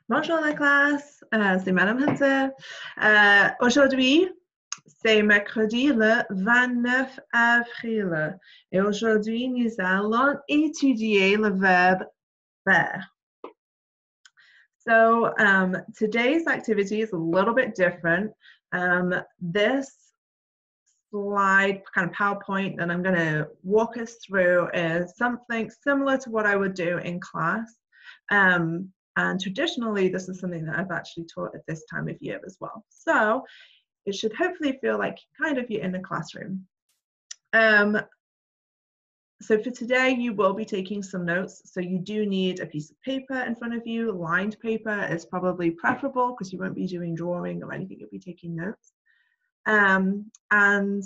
Bonjour la classe, c'est Mme Hunter. Aujourd'hui, c'est mercredi le 29 avril. Et aujourd'hui, nous allons étudier le verbe faire. So today's activity is a little bit different. This slide, kind of PowerPoint that I'm going to walk us through is something similar to what I would do in class. And traditionally, this is something that I've actually taught at this time of year as well. So it should hopefully feel like kind of you're in a classroom. So for today, you will be taking some notes. So you do need a piece of paper in front of you. Lined paper is probably preferable because you won't be doing drawing or anything. You'll be taking notes. And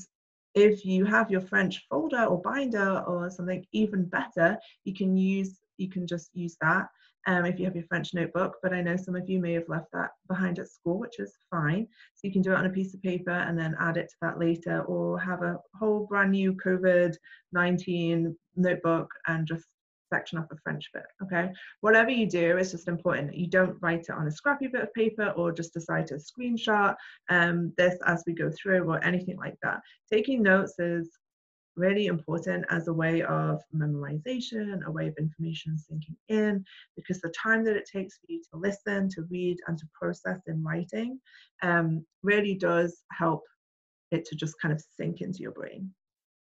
if you have your French folder or binder or something even better, you can just use that if you have your French notebook, but I know some of you may have left that behind at school, which is fine. So you can do it on a piece of paper and then add it to that later, or have a whole brand new COVID-19 notebook and just section off a French bit, okay? Whatever you do, it's just important that you don't write it on a scrappy bit of paper or just decide to screenshot this as we go through or anything like that. Taking notes is really important as a way of memorization, a way of information sinking in, because the time that it takes for you to listen, to read, and to process in writing really does help it to just kind of sink into your brain.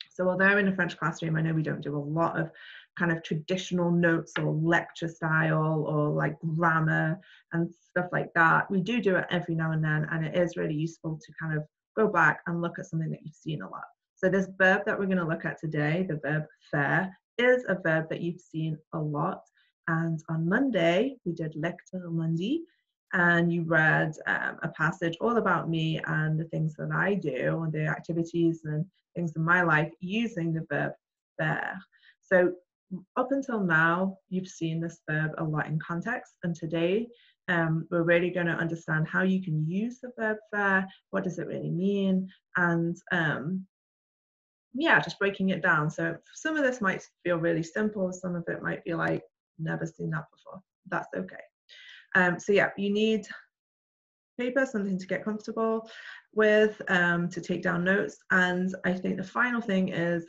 So although in a French classroom, I know we don't do a lot of kind of traditional notes or lecture style or like grammar and stuff like that, we do it every now and then, and it is really useful to kind of go back and look at something that you've seen a lot. So this verb that we're going to look at today, the verb faire, is a verb that you've seen a lot. And on Monday, we did lecture lundi, and you read a passage all about me and the things that I do, and the activities and things in my life using the verb faire. So up until now, you've seen this verb a lot in context, and today we're really going to understand how you can use the verb faire, what does it really mean, and yeah, just breaking it down. So some of this might feel really simple, some of it might feel like never seen that before. That's okay. So yeah, you need paper, something to get comfortable with, to take down notes. And I think the final thing is,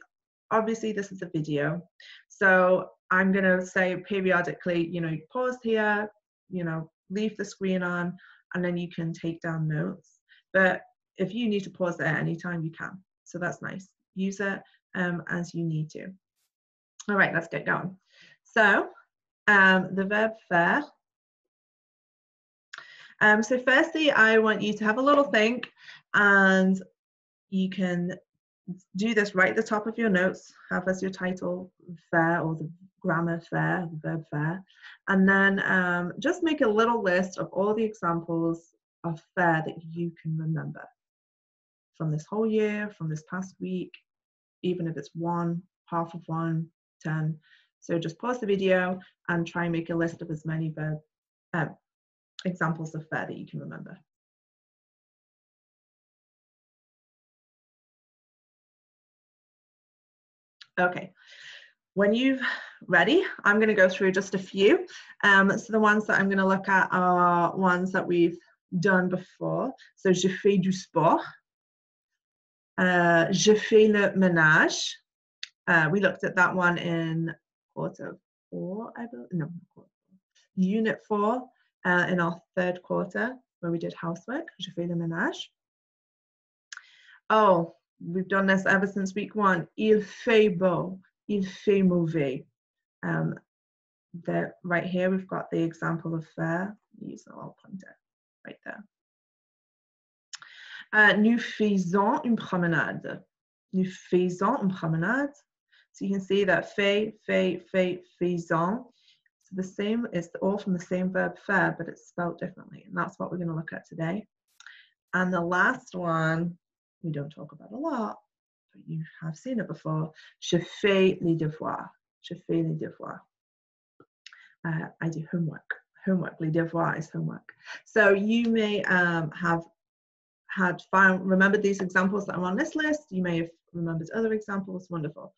obviously this is a video, so I'm going to say periodically, you know, pause here, you know, leave the screen on, and then you can take down notes. But if you need to pause it at any time, you can. So that's nice. Use it as you need to. All right, let's get going. So the verb faire. So firstly, I want you to have a little think, and you can do this right at the top of your notes, have as your title faire, or the grammar faire, the verb faire, and then just make a little list of all the examples of faire that you can remember from this whole year, from this past week, even if it's one, half of one, 10. So just pause the video and try and make a list of as many verb examples of faire that you can remember. Okay, when you're ready, I'm going to go through just a few. So the ones that I'm going to look at are ones that we've done before. So je fais du sport. Je fais le ménage. We looked at that one in quarter 4, I believe. No, quarter 4. Unit 4 in our 3rd quarter, where we did housework. Je fais le ménage. Oh, we've done this ever since week 1. Il fait beau. Il fait mauvais. Right here, we've got the example of faire. Use a little pointer right there. Nous faisons une promenade. Nous faisons une promenade. So you can see that fait, faisons. So the same, it's all from the same verb faire, but it's spelled differently. And that's what we're going to look at today. And the last one, we don't talk about a lot, but you have seen it before. Je fais les devoirs. Je fais les devoirs. I do homework. Homework, les devoirs is homework. So you may have remembered these examples that are on this list. You may have remembered other examples. Wonderful.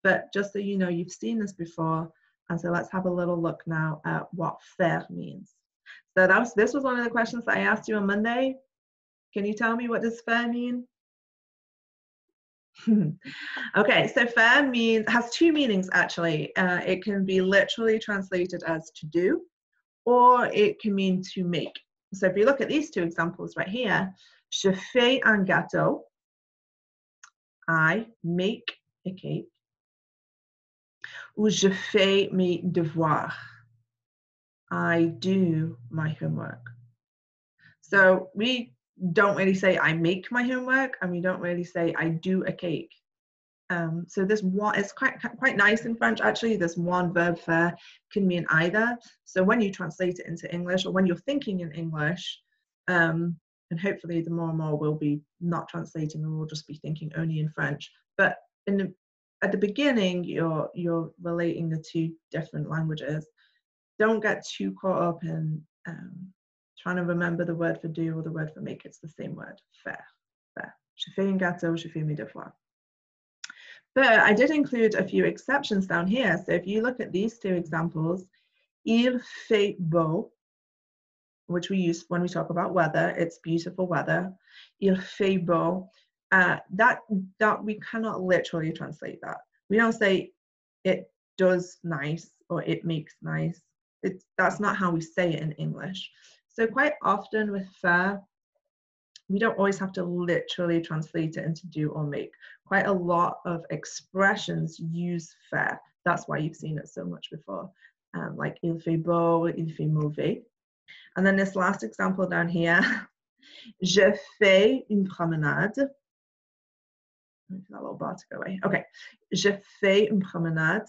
But just so you know, you've seen this before. And so let's have a little look now at what faire means. So this was one of the questions that I asked you on Monday. Can you tell me what does FAIRE mean? Okay, so FAIRE has two meanings actually. It can be literally translated as to do, or it can mean to make. So if you look at these two examples right here, je fais un gâteau, I make a cake, ou je fais mes devoirs, I do my homework. So we don't really say I make my homework, and we don't really say I do a cake. So this one is quite nice in French actually. This one verb faire can mean either. So when you translate it into English, or when you're thinking in English, and hopefully the more and more we'll be not translating, and we'll just be thinking only in French. But at the beginning, you're relating the two different languages. Don't get too caught up in trying to remember the word for do or the word for make. It's the same word, faire. Je fais un gâteau, je fais mes devoirs. But I did include a few exceptions down here. So if you look at these two examples, il fait beau, which we use when we talk about weather, it's beautiful weather. Il fait beau. That we cannot literally translate that. We don't say it does nice or it makes nice. That's not how we say it in English. So quite often with faire, we don't always have to literally translate it into do or make. Quite a lot of expressions use faire. That's why you've seen it so much before. Like il fait beau, il fait mauvais. And then this last example down here, je fais une promenade. That little bar to go away. Okay, je fais une promenade.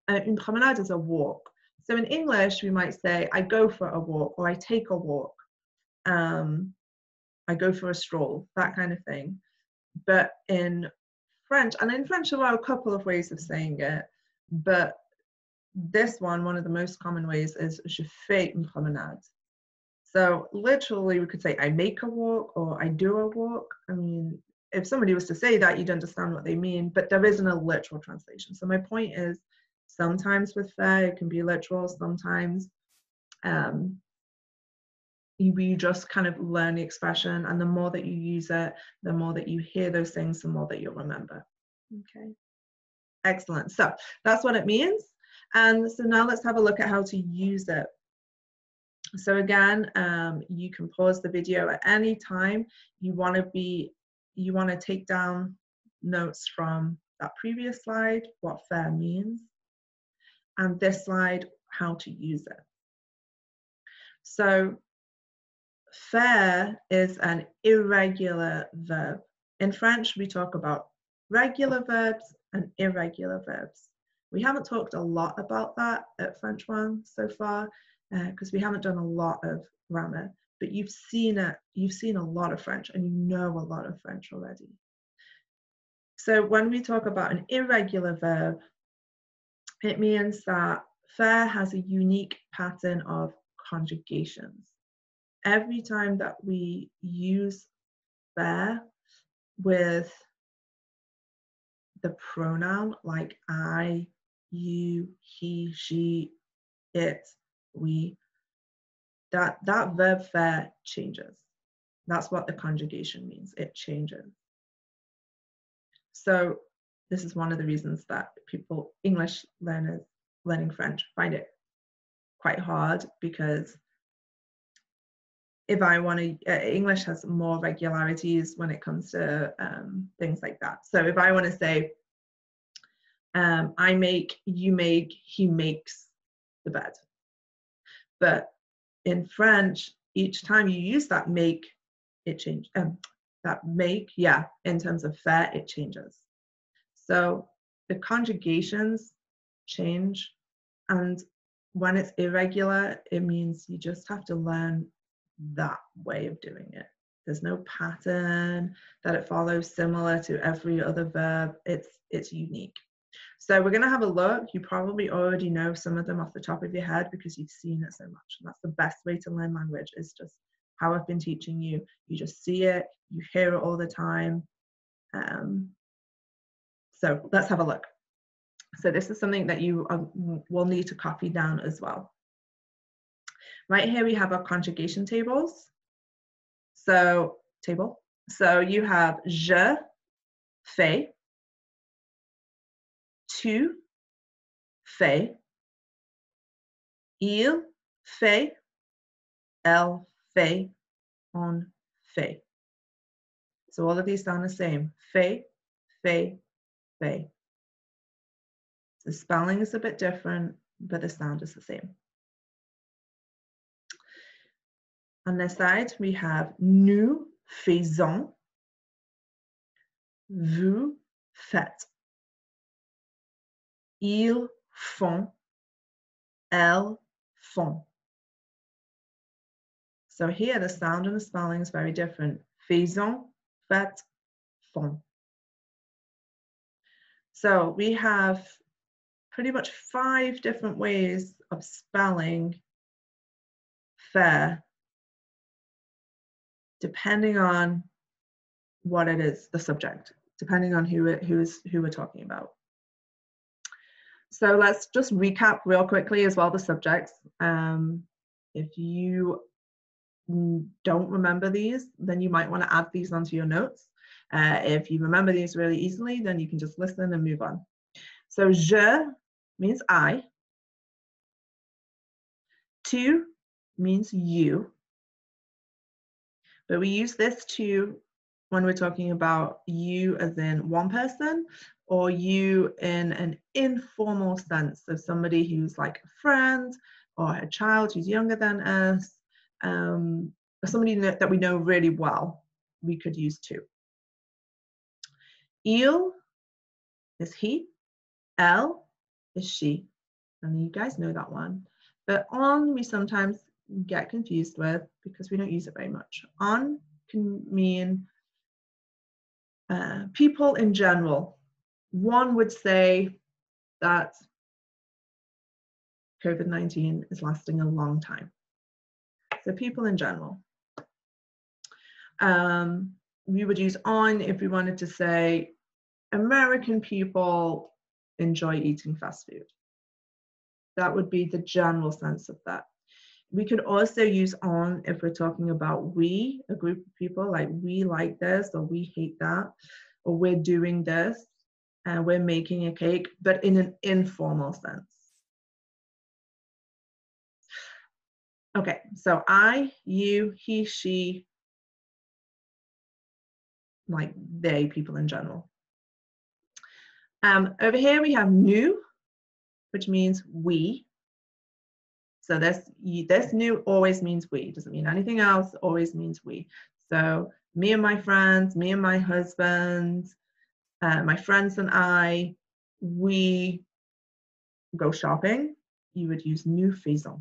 Une promenade is a walk. So in English, we might say I go for a walk, or I take a walk. I go for a stroll, that kind of thing. But in French, and in French there are a couple of ways of saying it, but this one of the most common ways is je fais une promenade. So literally we could say I make a walk or I do a walk. I mean, if somebody was to say that, you'd understand what they mean, but there isn't a literal translation. So my point is, sometimes with faire it can be literal, sometimes you just kind of learn the expression, and the more that you use it, the more that you hear those things, the more that you'll remember. Okay, excellent. So that's what it means. And so now let's have a look at how to use it. So again, you can pause the video at any time. You want to take down notes from that previous slide, what faire means, and this slide, how to use it. So faire is an irregular verb. In French, we talk about regular verbs and irregular verbs. We haven't talked a lot about that at French 1 so far, because we haven't done a lot of grammar, but you've seen it, you've seen a lot of French, and you know a lot of French already. So when we talk about an irregular verb, it means that faire has a unique pattern of conjugations. Every time that we use faire with the pronoun like I, you, he, she, it, we, that verb faire changes. That's what the conjugation means. It changes. So this is one of the reasons that English learners learning French, find it quite hard, because if I want to, English has more regularities when it comes to things like that. So if I want to say, I make, you make, he makes the bed. But in French, each time you use that make, it changes. That make, yeah, in terms of faire, it changes. So the conjugations change, and when it's irregular, it means you just have to learn that way of doing it. There's no pattern that it follows similar to every other verb. It's unique. So we're going to have a look. You probably already know some of them off the top of your head because you've seen it so much. And that's the best way to learn language, is just how I've been teaching you. You just see it, you hear it all the time. So let's have a look. So this is something that you will need to copy down as well. Right here we have our conjugation tables. So you have je fais, tu fais, il fait, elle fait, on fait. So all of these sound the same. Fait, fait, fait. The spelling is a bit different, but the sound is the same. On this side, we have nous faisons, vous faites, ils font, elles font. So here the sound and the spelling is very different. Faisons, faites, font. So we have pretty much 5 different ways of spelling FAIRE, depending on what it is, the subject, depending on who we're talking about. So let's just recap real quickly as well the subjects. If you don't remember these, then you might want to add these onto your notes. If you remember these really easily, then you can just listen and move on. So je means I. Tu means you. But we use this tu when we're talking about you as in one person, or you in an informal sense. So somebody who's like a friend or a child who's younger than us, or somebody that we know really well, we could use tu. Il is he, elle is she, and you guys know that one. But on we sometimes get confused with because we don't use it very much. On can mean people in general. One would say that COVID-19 is lasting a long time. So people in general. We would use on if we wanted to say American people enjoy eating fast food. That would be the general sense of that. We could also use on if we're talking about we, a group of people, like we like this or we hate that, or we're doing this and we're making a cake, but in an informal sense. Okay, so I, you, he, she, like they, people in general. Over here we have nous, which means we. So this nous always means we. Doesn't mean anything else, always means we. So me and my friends, me and my husband, my friends and I, we go shopping. You would use nous faisons.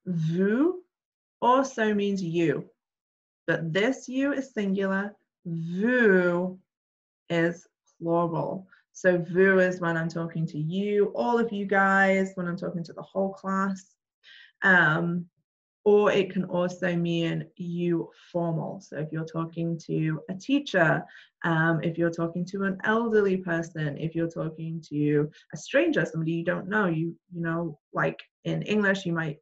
Vous also means you, but this you is singular, vous is plural. So vous is when I'm talking to you, all of you guys, when I'm talking to the whole class. Or it can also mean you formal. So if you're talking to a teacher, if you're talking to an elderly person, if you're talking to a stranger, somebody you don't know, you know, like in English, you might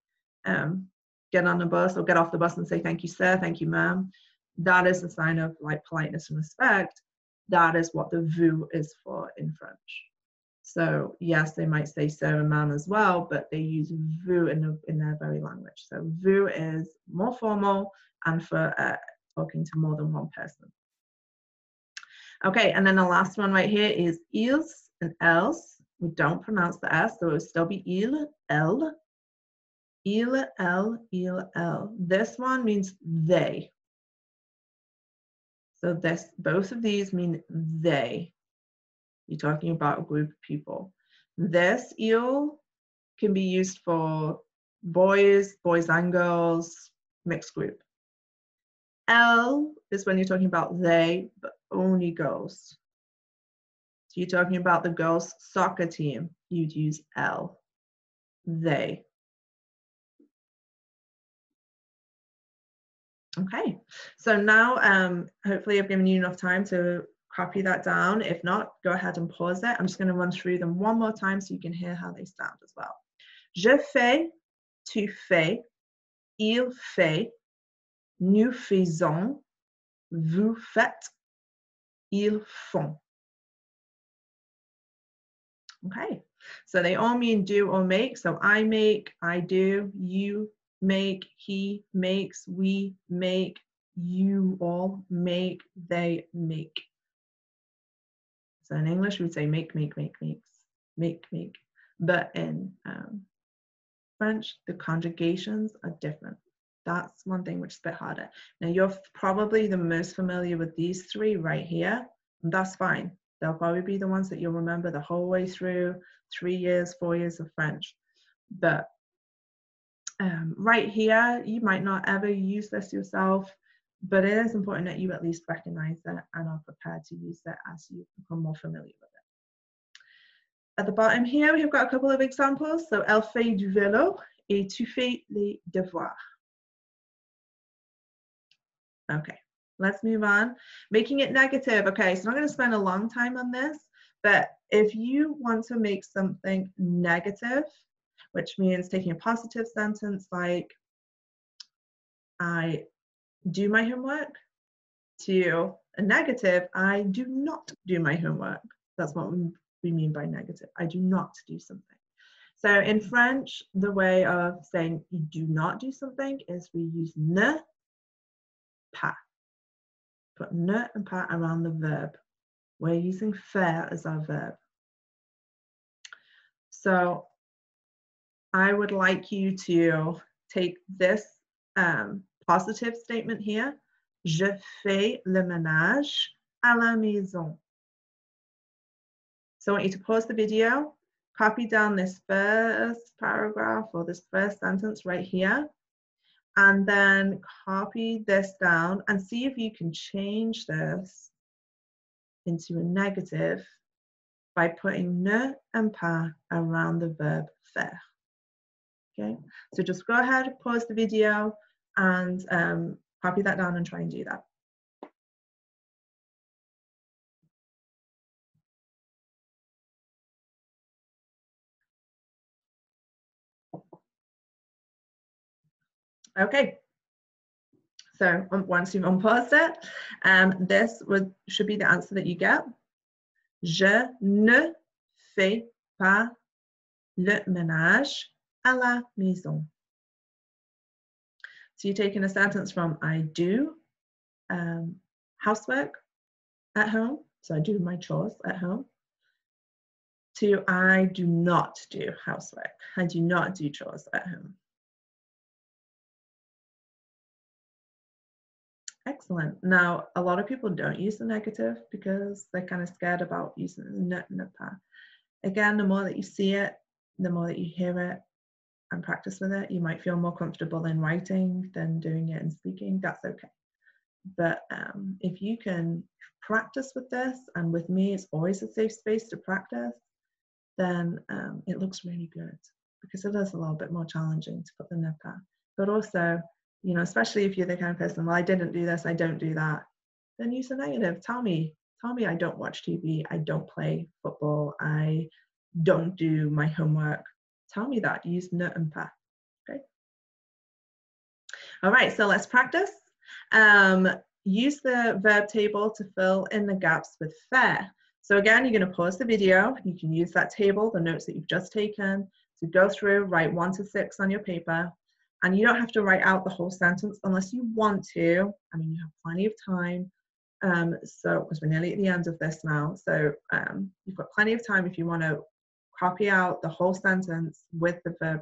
get on the bus or get off the bus and say, thank you, sir, thank you, ma'am. That is a sign of like politeness and respect. That is what the vous is for in French. So yes, they might say sir and ma'am as well, but they use vous in their very language. So vous is more formal and for talking to more than one person. Okay, and then the last one right here is ils and elles. We don't pronounce the S, so it would still be il, elle. Il, elle. This one means they. So both of these mean they. You're talking about a group of people. This il can be used for boys and girls, mixed group. Elle is when you're talking about they, but only girls. So you're talking about the girls' soccer team, you'd use elle, they. Okay, so now hopefully I've given you enough time to copy that down. If not, go ahead and pause it. I'm just going to run through them one more time so you can hear how they sound as well. Je fais, tu fais, il fait, nous faisons, vous faites, ils font. Okay, so they all mean do or make. So I make, I do, you make, he makes, we make, you all make, they make. So in English, we'd say make, make, make, makes, make, make. But in French, the conjugations are different. That's one thing which is a bit harder. Now, you're probably the most familiar with these three right here, and that's fine. They'll probably be the ones that you'll remember the whole way through 3 years, 4 years of French. But right here, you might not ever use this yourself, but it is important that you at least recognize it and are prepared to use it as you become more familiar with it. At the bottom here, we've got a couple of examples. So, elle fait du vélo et tu fais les devoirs. Okay, let's move on. Making it negative. Okay, so I'm not going to spend a long time on this, but if you want to make something negative, which means taking a positive sentence like, I do my homework, to a negative, I do not do my homework. That's what we mean by negative. I do not do something. So in French, the way of saying you do not do something is we use ne pas. Put ne and pas around the verb. We're using faire as our verb. So I would like you to take this positive statement here. Je fais le ménage à la maison. So I want you to pause the video, copy down this first paragraph or this first sentence right here, and then copy this down and see if you can change this into a negative by putting ne and pas around the verb faire. Okay, so just go ahead, pause the video, and copy that down and try and do that. Okay, so once you've unpaused it, this should be the answer that you get. Je ne fais pas le ménage à la maison. So you're taking a sentence from I do housework at home, so I do my chores at home, to I do not do housework. I do not do chores at home. Excellent. Now, a lot of people don't use the negative because they're kind of scared about using the ne and the pas. Again, the more that you see it, the more that you hear it and practice with it, you might feel more comfortable in writing than doing it in speaking. That's okay. But if you can practice with this, and with me, it's always a safe space to practice, then it looks really good because it is a little bit more challenging to put the ne pas. But also, you know, especially if you're the kind of person, well, I didn't do this, I don't do that, then use the negative. Tell me I don't watch TV, I don't play football, I don't do my homework. Tell me that. Use ne and pas. Okay. All right, so let's practice. Use the verb table to fill in the gaps with faire. So again, you're going to pause the video. You can use that table, the notes that you've just taken, to go through, write 1 to 6 on your paper. And you don't have to write out the whole sentence unless you want to. I mean, you have plenty of time. So, because we're nearly at the end of this now. So you've got plenty of time if you want to copy out the whole sentence with the verb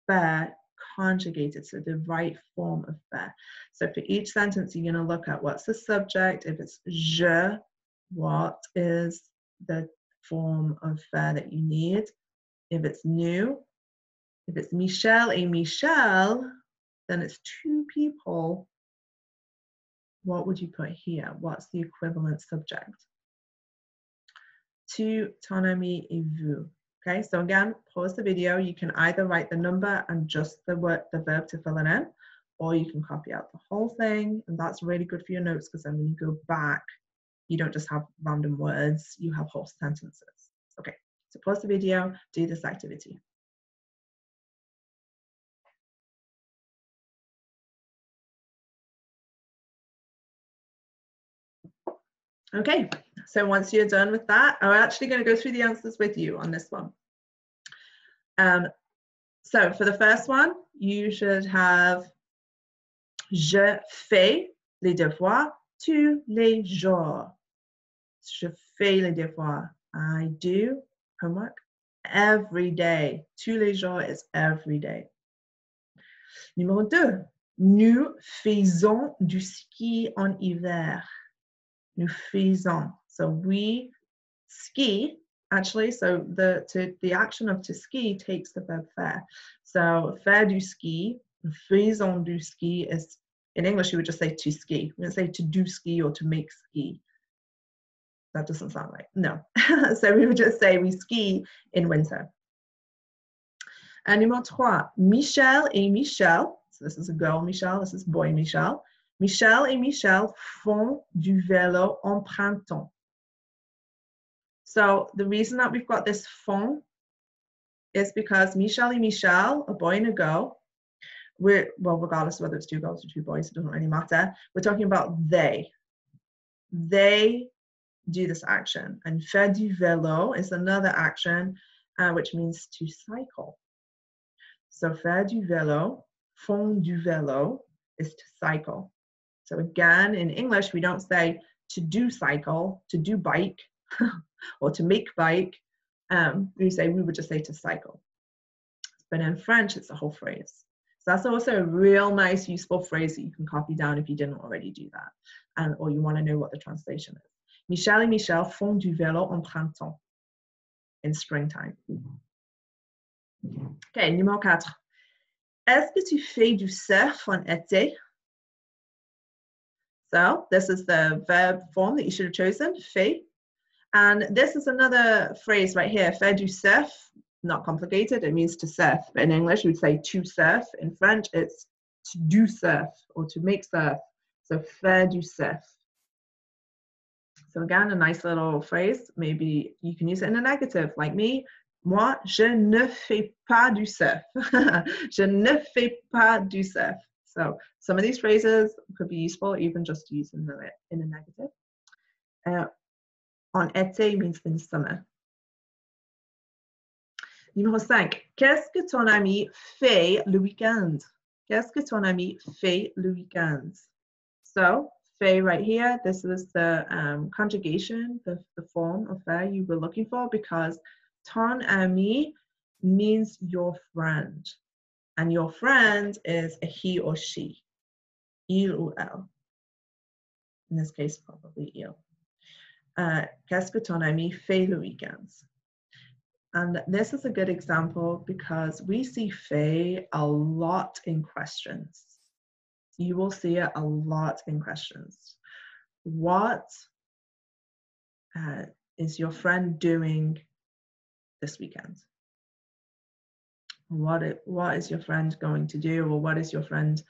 faire conjugated, so the right form of faire. So for each sentence, you're going to look at what's the subject. If it's je, what is the form of faire that you need? If it's nous, if it's Michel et Michel, then it's 2 people. What would you put here? What's the equivalent subject? Tu, ton ami et vous. Okay, so again, pause the video. You can either write the number and just the verb to fill it in, or you can copy out the whole thing, and that's really good for your notes because then when you go back, you don't just have random words, you have whole sentences. Okay, so pause the video, do this activity. Okay, so once you're done with that, I'm actually going to go through the answers with you on this one. So for the first one, you should have je fais les devoirs tous les jours. Je fais les devoirs. I do homework every day. Tous les jours is every day. Numéro 2, nous faisons du ski en hiver. Nous faisons. So we ski, actually, so the action of to ski takes the verb faire. So faire du ski, faisons du ski is, in English you would just say to ski. We don't say to do ski or to make ski. That doesn't sound right. No. So we would just say we ski in winter. And numéro 3, Michel et Michel. So this is a girl Michel, this is boy Michel. Michel et Michel font du vélo en printemps. So the reason that we've got this font is because Michel et Michel, a boy and a girl, well, regardless of whether it's 2 girls or 2 boys, it doesn't really matter. We're talking about they. They do this action. And faire du vélo is another action, which means to cycle. So faire du vélo, font du vélo, is to cycle. So again, in English, we don't say to do cycle, to do bike, or to make bike. We would just say to cycle. But in French, it's a whole phrase. So that's also a real nice, useful phrase that you can copy down if you didn't already do that, or you want to know what the translation is. Michel et Michel font du vélo en printemps, in springtime. Okay, numéro 4. Est-ce que tu fais du surf en été? So this is the verb form that you should have chosen, fait. And this is another phrase right here, faire du surf, not complicated, it means to surf. But in English, you would say to surf. In French, it's to do surf or to make surf. So faire du surf. So again, a nice little phrase. Maybe you can use it in a negative, like me. Moi, je ne fais pas du surf. Je ne fais pas du surf. So some of these phrases could be useful, even just using them in a negative. En été means in summer. Numéro 5. Qu'est-ce que ton ami fait le week-end? Qu'est-ce que ton ami fait le week-end? So, fait right here, this is the conjugation, the form of faire you were looking for, because ton ami means your friend. And your friend is a he or she. Il ou elle. In this case, probably il. Qu'est-ce que ton ami fait le week-end? And this is a good example because we see fait a lot in questions. You will see it a lot in questions. What is your friend doing this weekend? What is your friend going to do, or what is your friend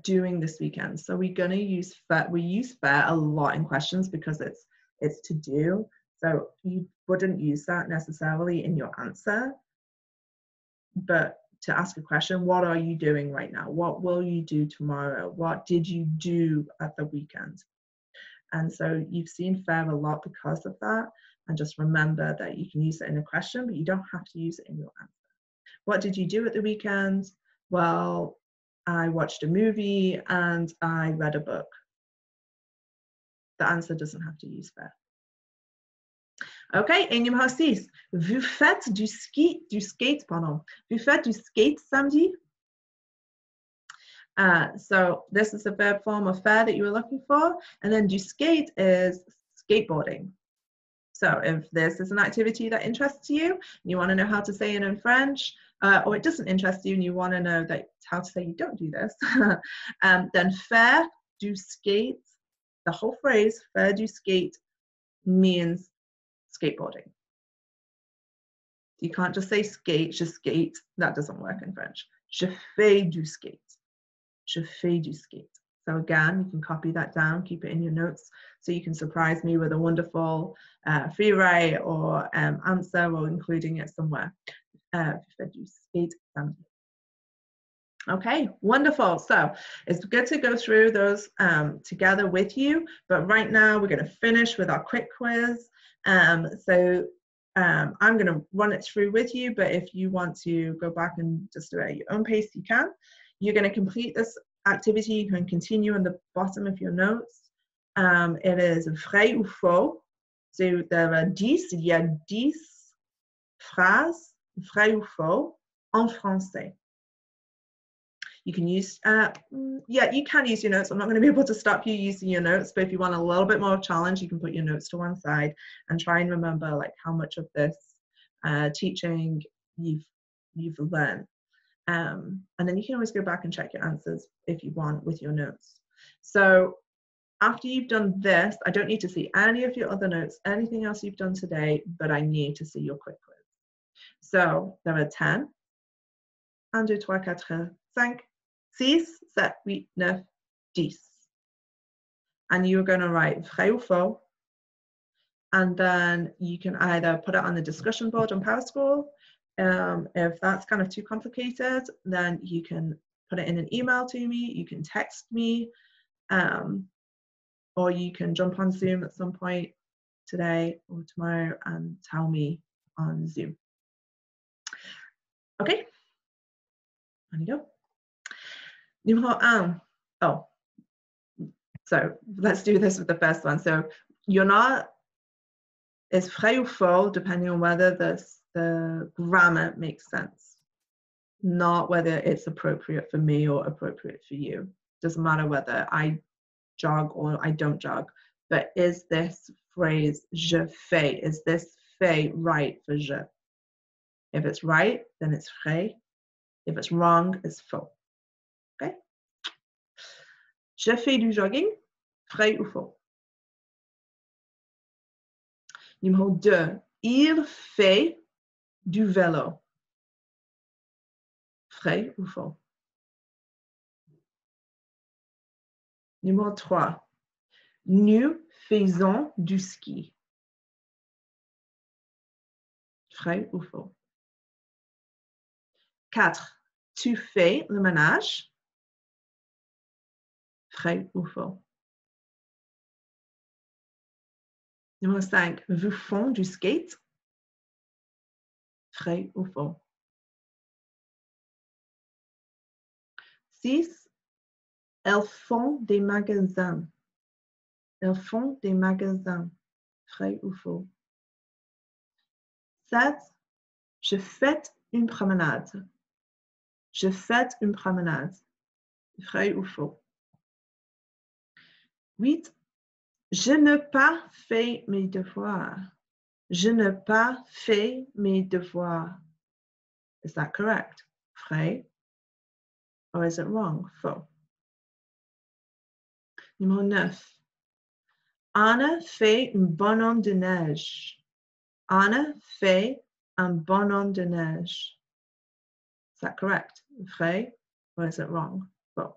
doing this weekend? So we're going to use faire. We use faire a lot in questions because it's to do. So you wouldn't use that necessarily in your answer, but to ask a question, what are you doing right now? What will you do tomorrow? What did you do at the weekend? And so you've seen faire a lot because of that. And just remember that you can use it in a question, but you don't have to use it in your answer. What did you do at the weekend? Well, I watched a movie and I read a book. The answer doesn't have to use faire. Okay, et numéro 6. Vous faites du skate, pardon. Vous faites du skate samedi? So this is a verb form of faire that you were looking for. And then du skate is skateboarding. So if this is an activity that interests you, and you want to know how to say it in French, or it doesn't interest you and you want to know how to say you don't do this, then faire du skate, the whole phrase, faire du skate, means skateboarding. You can't just say skate, je skate. That doesn't work in French. Je fais du skate. Je fais du skate. So again, you can copy that down, keep it in your notes, so you can surprise me with a wonderful VRAI or answer, or including it somewhere. Okay, wonderful. So it's good to go through those together with you, but right now we're going to finish with our quick quiz. I'm going to run it through with you, but if you want to go back and just do it at your own pace, you can. You're going to complete this activity. You can continue on the bottom of your notes. It is vrai ou faux. So there are 10, il y a 10 phrases, vrai ou faux, en français. You can use, you can use your notes. I'm not going to be able to stop you using your notes, but if you want a little bit more challenge, you can put your notes to one side and try and remember like how much of this teaching you've learned. And then you can always go back and check your answers if you want with your notes. So after you've done this, I don't need to see any of your other notes, anything else you've done today, but I need to see your quick quiz. So there are 10. 1, 2, 3, 4, 5, 6, 7, 8, 9, 10. And you're going to write vrai ou faux. And then you can either put it on the discussion board on PowerSchool. If that's kind of too complicated, then you can put it in an email to me. You can text me. Or you can jump on Zoom at some point today or tomorrow and tell me on Zoom. Okay. On you go. Numéro 1. Oh, so let's do this with the first one. So you're not, it's vrai ou faux, depending on whether the grammar makes sense, not whether it's appropriate for me or appropriate for you. Doesn't matter whether I jog or I don't jog, but is this phrase je fais, is this fait right for je? If it's right, then it's vrai. If it's wrong, it's faux. Okay? Je fais du jogging, vrai ou faux? Numéro 2, il fait du vélo. Vrai ou faux? Numéro 3, nous faisons du ski. Vrai ou faux? 4, tu fais le ménage. Vrai ou faux? Numéro 5, vous font du skate. Vrai ou faux? 6, elles font des magasins. Elles font des magasins. Vrai ou faux? 7, je fais une promenade. Je fais une promenade. Vrai ou faux? 8, je n'ai pas fait mes devoirs. Je n'ai pas fait mes devoirs. Is that correct? Vrai? Or is it wrong? Faux. Numéro 9. Anna fait un bonhomme de neige. Anna fait un bonhomme de neige. Is that correct? Vrai? Or is it wrong? Faux.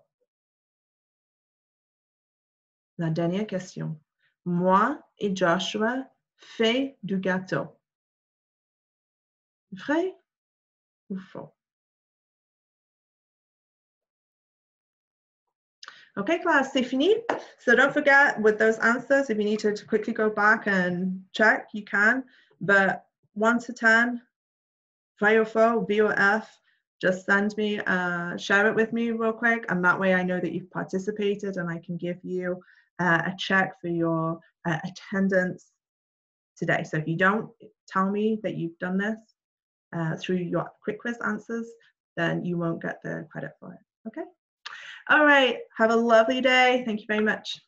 La dernière question. Moi et Joshua fait du gâteau. Vrai ou faux? Okay, class, c'est fini. So don't forget with those answers, if you need to quickly go back and check, you can. But 1 to 10, vrai ou faux, V or F, just send me, share it with me real quick. And that way I know that you've participated and I can give you a check for your attendance today. So if you don't tell me that you've done this through your quick quiz answers, then you won't get the credit for it. Okay? All right. Have a lovely day. Thank you very much.